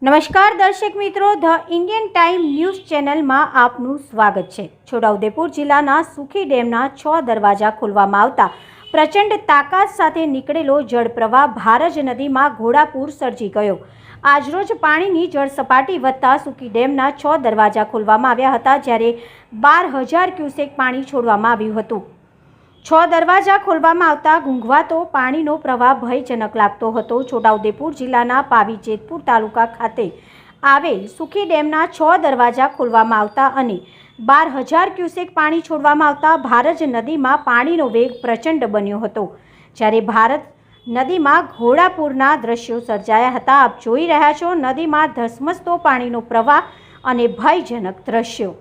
નમસ્કાર દર્શક મિત્રો, ધ ઇન્ડિયન ટાઈમ ન્યૂઝ ચેનલમાં આપનું સ્વાગત છે। છોટાઉદેપુર જિલ્લાના સુખી ડેમના 6 દરવાજા ખોલવામાં આવતા પ્રચંડ તાકાત સાથે નીકળેલો જળપ્રવાહ ભારજ નદીમાં ઘોડાપૂર સર્જી ગયો। આજરોજ પાણીની જળસપાટી વધતા સુખી ડેમના 6 દરવાજા ખોલવામાં આવ્યા હતા, જ્યારે 12,000 ક્યુસેક પાણી છોડવામાં આવ્યું હતું। 6 દરવાજા ખોલવામાં આવતા ઘૂંઘવાતો પાણીનો પ્રવાહ ભયજનક લાગતો હતો। છોટાઉદેપુર જિલ્લાના પાવી જેતપુર તાલુકા ખાતે આવેલ સુખી ડેમના 6 દરવાજા ખોલવામાં આવતા અને 12,000 ક્યુસેક પાણી છોડવામાં આવતા ભારજ નદીમાં પાણીનો વેગ પ્રચંડ બન્યો હતો, જ્યારે ભારત નદીમાં ઘોડાપૂરના દ્રશ્યો સર્જાયા હતા। આપ જોઈ રહ્યા છો નદીમાં ધસમસતો પાણીનો પ્રવાહ અને ભયજનક દ્રશ્યો।